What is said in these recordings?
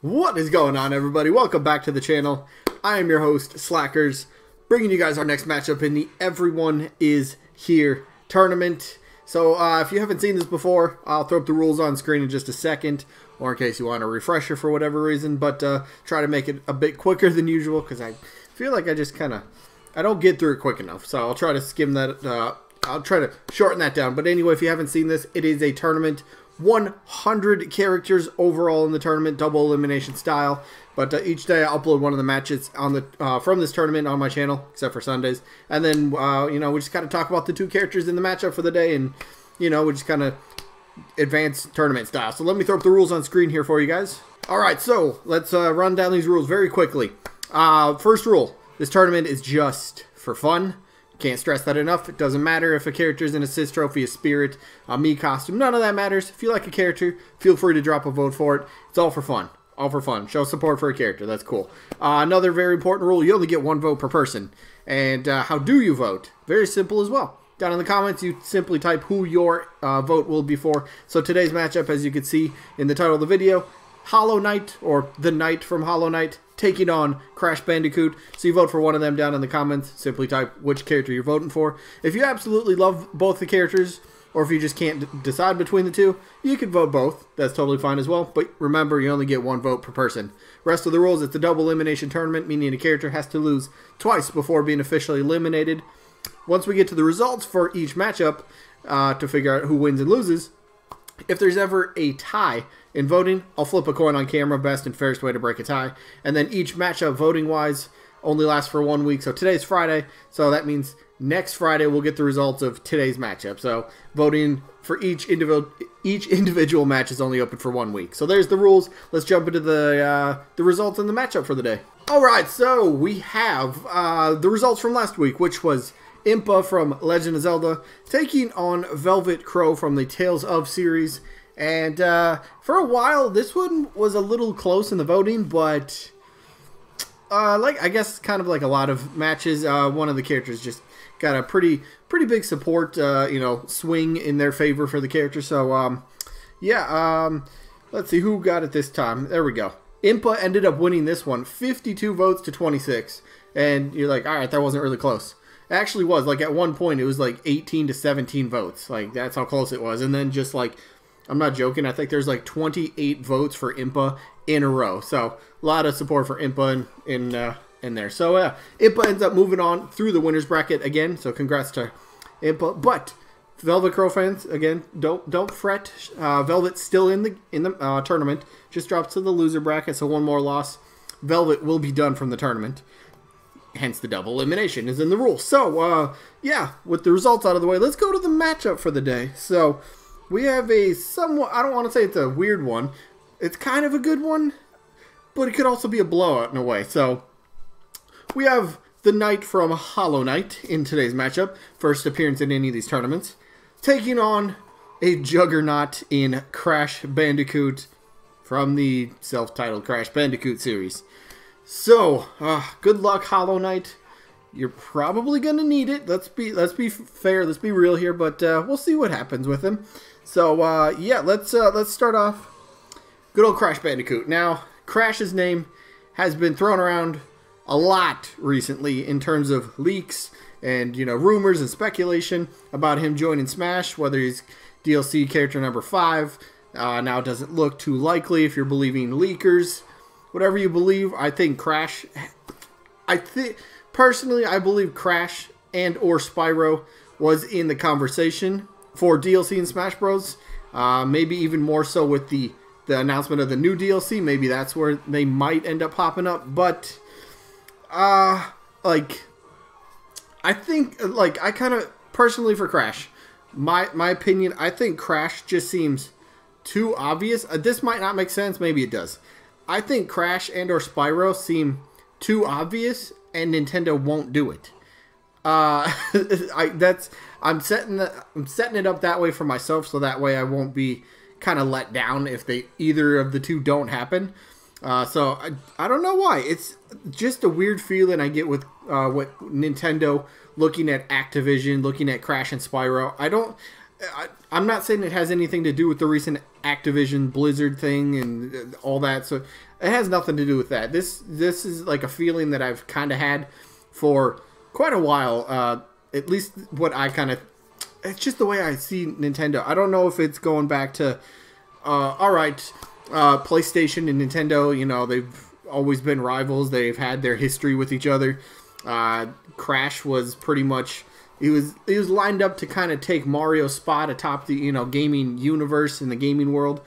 What is going on, everybody? Welcome back to the channel. I am your host, Slackers, bringing you guys our next matchup in the Everyone Is Here tournament. So if you haven't seen this before, I'll throw up the rules on screen in just a second, or in case you want a refresher for whatever reason, but try to make it a bit quicker than usual, because I feel like I don't get through it quick enough, so I'll try to skim that, I'll try to shorten that down. But anyway, if you haven't seen this, it is a tournament, 100 characters overall in the tournament, double elimination style. But each day I upload one of the matches on the from this tournament on my channel, except for Sundays. And then we just kind of talk about the two characters in the matchup for the day, and we just kind of advance tournament style. So let me throw up the rules on screen here for you guys. All right, so let's run down these rules very quickly. First rule: this tournament is just for fun. Can't stress that enough. It doesn't matter if a character is an assist trophy, a spirit, a me costume. None of that matters. If you like a character, feel free to drop a vote for it. It's all for fun. All for fun. Show support for a character. That's cool. Another very important rule: you only get one vote per person. And how do you vote? Very simple as well. Down in the comments, you simply type who your vote will be for. So today's matchup, as you can see in the title of the video, Hollow Knight, or the Knight from Hollow Knight, taking on Crash Bandicoot. So you vote for one of them down in the comments. Simply type which character you're voting for. If you absolutely love both the characters, or if you just can't decide between the two, you can vote both. That's totally fine as well. But remember, you only get one vote per person. Rest of the rules, it's a double elimination tournament, meaning a character has to lose twice before being officially eliminated. Once we get to the results for each matchup, to figure out who wins and loses, if there's ever a tie in voting, I'll flip a coin on camera, best and fairest way to break a tie. And then each matchup, voting-wise, only lasts for 1 week. So today's Friday, so that means next Friday we'll get the results of today's matchup. So voting for each individual match is only open for 1 week. So there's the rules. Let's jump into the results and the matchup for the day. All right, so we have the results from last week, which was Impa from Legend of Zelda taking on Velvet Crow from the Tales of series. And for a while, this one was a little close in the voting, but I guess kind of like a lot of matches, one of the characters just got a pretty big support, swing in their favor for the character. So let's see who got it this time. There we go. Impa ended up winning this one, 52 votes to 26, and you're like, all right, that wasn't really close. It actually was. Like at one point, it was like 18 to 17 votes. Like that's how close it was, and then just like, I'm not joking, I think there's like 28 votes for Impa in a row. So a lot of support for Impa in there. So Impa ends up moving on through the winner's bracket again. So congrats to Impa. But Velvet Crow fans, again, don't fret. Velvet's still in the tournament. Just drops to the loser bracket. So one more loss, Velvet will be done from the tournament. Hence the double elimination is in the rules. So yeah, with the results out of the way, let's go to the matchup for the day. So we have a somewhat, I don't want to say it's a weird one. It's kind of a good one, but it could also be a blowout in a way. So we have the Knight from Hollow Knight in today's matchup. First appearance in any of these tournaments. Taking on a juggernaut in Crash Bandicoot from the self-titled Crash Bandicoot series. So, good luck, Hollow Knight. You're probably going to need it. Let's be fair. Let's be real here, but we'll see what happens with him. So, yeah, let's start off. Good old Crash Bandicoot. Now, Crash's name has been thrown around a lot recently in terms of leaks and, rumors and speculation about him joining Smash, whether he's DLC character number 5. Now, it doesn't look too likely if you're believing leakers. Whatever you believe, I think Crash... Personally, I believe Crash and or Spyro was in the conversation for DLC in Smash Bros. Maybe even more so with the announcement of the new DLC. Maybe that's where they might end up popping up. But, I think, I kind of, personally for Crash, my opinion, I think Crash just seems too obvious. This might not make sense. Maybe it does. I think Crash and or Spyro seem too obvious, and Nintendo won't do it. I'm setting it up that way for myself, so that way I won't be kind of let down if either of the two don't happen. So I don't know why. It's just a weird feeling I get with what Nintendo looking at Activision, looking at Crash and Spyro. I'm not saying it has anything to do with the recent Activision Blizzard thing and all that. So it has nothing to do with that. This is like a feeling that I've kind of had for quite a while. At least what I kind of... It's just the way I see Nintendo. I don't know if it's going back to... all right, PlayStation and Nintendo, you know, they've always been rivals. They've had their history with each other. Crash was pretty much... He was lined up to kind of take Mario's spot atop the, you know, gaming universe and the gaming world.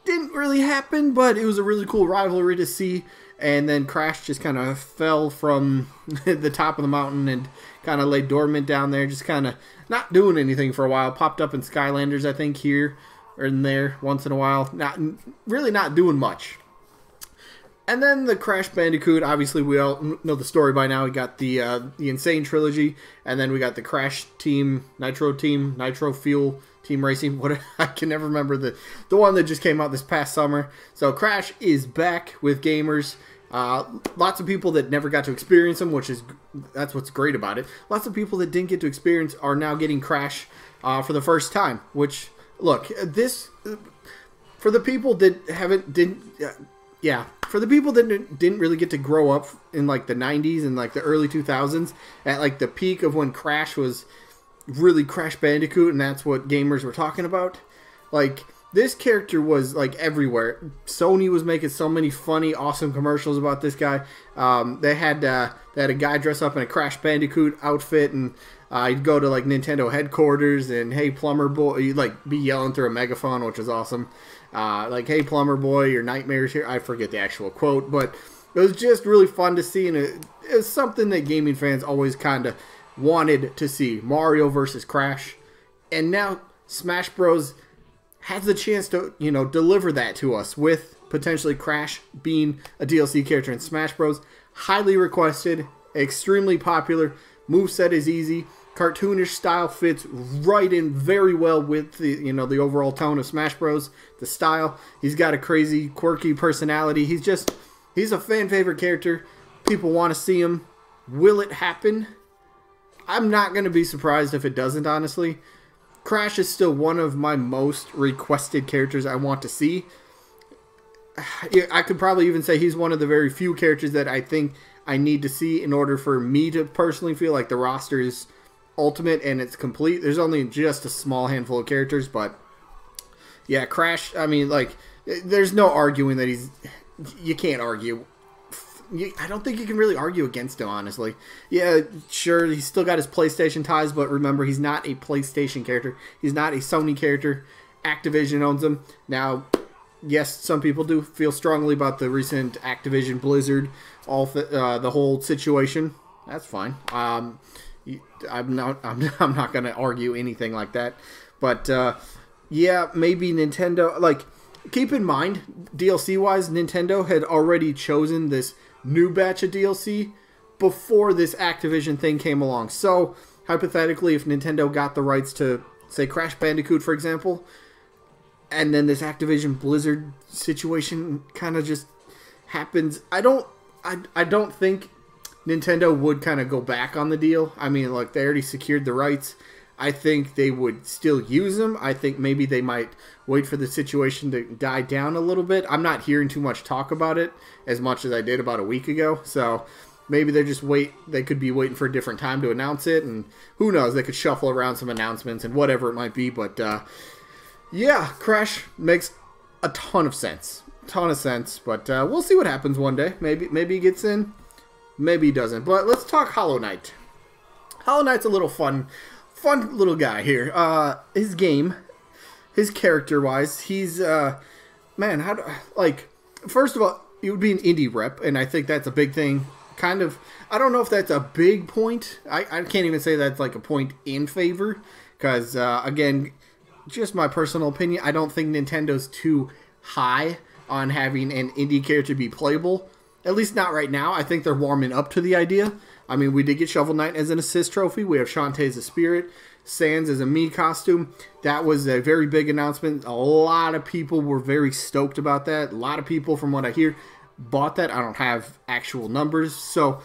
Didn't really happen, but it was a really cool rivalry to see. And then Crash just kind of fell from the top of the mountain and kind of lay dormant down there, just kind of not doing anything for a while. Popped up in Skylanders, I think, here or in there once in a while. Really not doing much. And then the Crash Bandicoot, obviously we all know the story by now. We got the Insane Trilogy, and then we got the Crash Team, Nitro Fuel Team Racing. What, I can never remember the one that just came out this past summer. So Crash is back with gamers. Lots of people that never got to experience them, that's what's great about it. Lots of people that didn't get to experience are now getting Crash for the first time. Which, look, this for the people that for the people that didn't really get to grow up in like the 90s and like the early 2000s at like the peak of when Crash was really Crash Bandicoot, and that's what gamers were talking about. Like, this character was like everywhere. Sony was making so many funny, awesome commercials about this guy. They had a guy dress up in a Crash Bandicoot outfit, and he'd go to like Nintendo headquarters and, "Hey plumber boy," he'd like be yelling through a megaphone, which was awesome. Like, "Hey plumber boy, your nightmare's here." I forget the actual quote, but it was just really fun to see, and it was something that gaming fans always kind of wanted to see. Mario versus Crash, and now Smash Bros has the chance to, you know, deliver that to us with potentially Crash being a DLC character in Smash Bros. Highly requested, extremely popular. Moveset is easy. Cartoonish style fits right in very well with the, you know, the overall tone of Smash Bros. The style. He's got a crazy, quirky personality. He's a fan favorite character. People want to see him. Will it happen? I'm not going to be surprised if it doesn't, honestly. Crash is still one of my most requested characters I want to see. I could probably even say he's one of the very few characters that I think I need to see in order for me to personally feel like the roster is ultimate and it's complete. There's only just a small handful of characters, but yeah, Crash, I mean, like, there's no arguing that you can't argue. I don't think you can really argue against him, honestly. Yeah, sure, he's still got his PlayStation ties, but remember, he's not a PlayStation character. He's not a Sony character. Activision owns him. Now, yes, some people do feel strongly about the recent Activision Blizzard, the whole situation. That's fine. I'm not going to argue anything like that. But yeah, maybe Nintendo. Like, keep in mind, DLC-wise, Nintendo had already chosen this new batch of DLC before this Activision thing came along. So, hypothetically, if Nintendo got the rights to, say, Crash Bandicoot, for example, and then this Activision Blizzard situation kind of just happens, I don't think Nintendo would kind of go back on the deal. I mean, like, they already secured the rights. I think they would still use them. I think maybe they might wait for the situation to die down a little bit. I'm not hearing too much talk about it as much as I did about a week ago. So maybe they could be waiting for a different time to announce it. And who knows, they could shuffle around some announcements and whatever it might be. But yeah, Crash makes a ton of sense. But we'll see what happens one day. Maybe he gets in. Maybe he doesn't. But let's talk Hollow Knight. Hollow Knight's a little fun little guy here. His game, his character-wise, he's, man, first of all, he would be an indie rep, and I think that's a big thing. Kind of, I don't know if that's a big point. I can't even say that's like a point in favor, because, again, just my personal opinion, I don't think Nintendo's too high on having an indie character be playable. At least not right now. I think they're warming up to the idea. I mean, we did get Shovel Knight as an assist trophy. We have Shantae as a spirit. Sans as a Mii costume. That was a very big announcement. A lot of people were very stoked about that. A lot of people, from what I hear, bought that. I don't have actual numbers. So,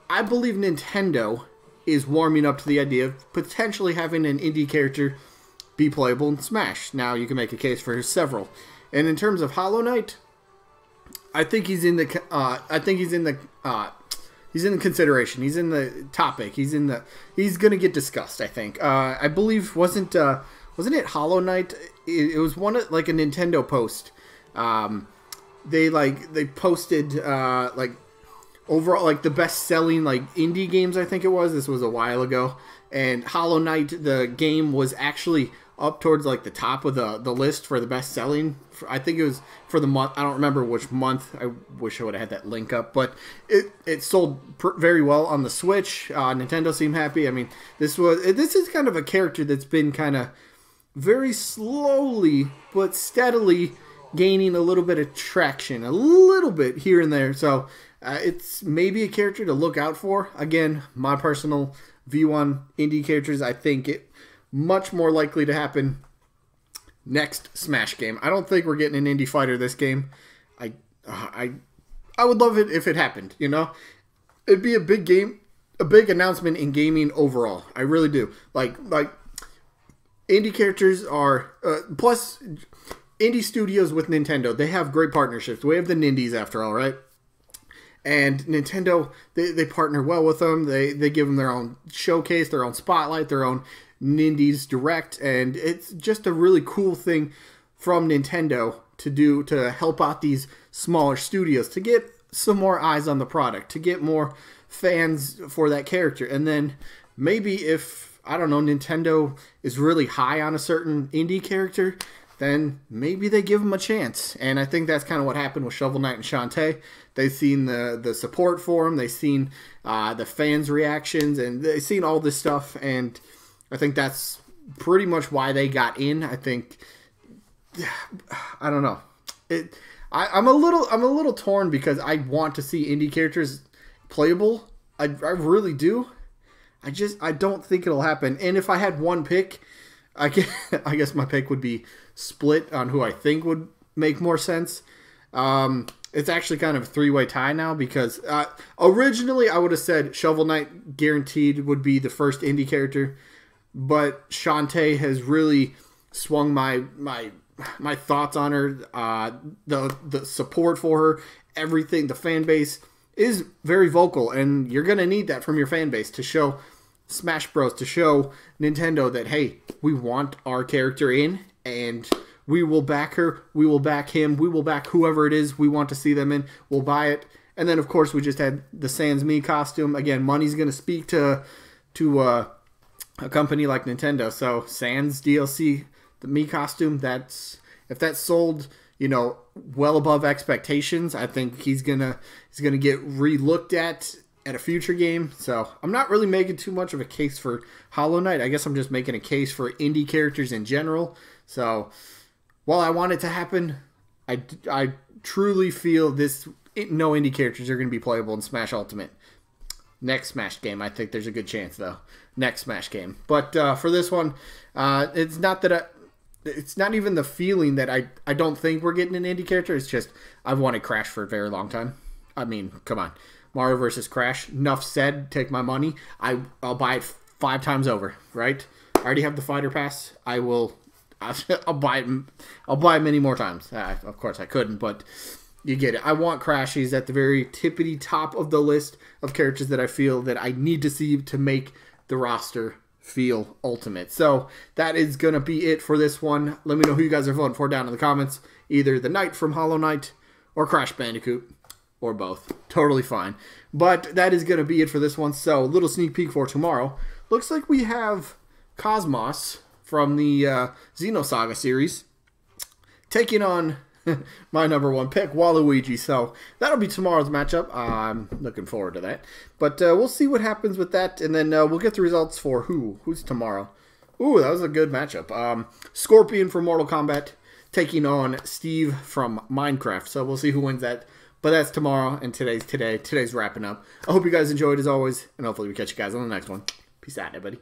I believe Nintendo is warming up to the idea of potentially having an indie character be playable in Smash. Now you can make a case for several. And in terms of Hollow Knight, I think he's in the consideration. He's in the topic. He's going to get discussed, I think. I believe wasn't it Hollow Knight? It was one of, like, a Nintendo post. They posted like overall, like, the best selling, like, indie games, I think it was. This was a while ago. And Hollow Knight, the game, was actually up towards, like, the top of the list for the best selling. I think it was for the month. I don't remember which month. I wish I would have had that link up, but it sold very well on the Switch. Nintendo seemed happy. I mean, this is kind of a character that's been kind of very slowly but steadily gaining a little bit of traction, a little bit here and there. So it's maybe a character to look out for. Again, my personal view on indie characters, I think it much more likely to happen next Smash game. I don't think we're getting an indie fighter this game. I would love it if it happened, you know? It'd be a big game, a big announcement in gaming overall. I really do. Like indie characters are plus indie studios with Nintendo. They have great partnerships. We have the Nindies after all, right? And Nintendo, they partner well with them. They give them their own showcase, their own spotlight, their own Nindies Direct, and it's just a really cool thing from Nintendo to do to help out these smaller studios to get some more eyes on the product, to get more fans for that character. And then maybe if, I don't know, Nintendo is really high on a certain indie character, then maybe they give them a chance. And I think that's kind of what happened with Shovel Knight and Shantae. They've seen the support for him, they've seen the fans' reactions, and they've seen all this stuff, and I think that's pretty much why they got in. I think, I don't know. I'm a little torn because I want to see indie characters playable. I really do. I don't think it'll happen. And if I had one pick, I guess my pick would be split on who I think would make more sense. It's actually kind of a three-way tie now because originally I would have said Shovel Knight guaranteed would be the first indie character. But Shantae has really swung my thoughts on her, the support for her, everything. The fan base is very vocal, and you're going to need that from your fan base to show Smash Bros, to show Nintendo that, hey, we want our character in, and we will back her, we will back him, we will back whoever it is we want to see them in, we'll buy it. And then, of course, we just had the Sans Mii costume. Again, money's going to speak to a company like Nintendo. So Sans DLC, the Mii costume, if that's sold, you know, well above expectations, I think he's gonna get re-looked at a future game. So I'm not really making too much of a case for Hollow Knight. I guess I'm just making a case for indie characters in general. So while I want it to happen, I truly feel no indie characters are going to be playable in Smash Ultimate. Next Smash game, I think there's a good chance, though. Next Smash game. But for this one, it's not even the feeling that I don't think we're getting an indie character. It's just I've wanted Crash for a very long time. I mean, come on. Mario vs. Crash, enough said, take my money. I'll buy it 5 times over, right? I already have the Fighter Pass. I'll buy it many more times. Of course, I couldn't, but you get it. I want Crash. He's at the very tippity top of the list of characters that I feel that I need to see to make the roster feel ultimate. So that is going to be it for this one. Let me know who you guys are voting for down in the comments. Either the Knight from Hollow Knight or Crash Bandicoot, or both. Totally fine. But that is going to be it for this one. So, little sneak peek for tomorrow. Looks like we have Cosmos from the Xenosaga series taking on my number one pick, Waluigi. So that'll be tomorrow's matchup. I'm looking forward to that. But we'll see what happens with that, and then we'll get the results for who's tomorrow. Ooh, that was a good matchup. Scorpion from Mortal Kombat taking on Steve from Minecraft. So we'll see who wins that. But that's tomorrow, and today's today. Today's wrapping up. I hope you guys enjoyed as always, and hopefully we catch you guys on the next one. Peace out, everybody.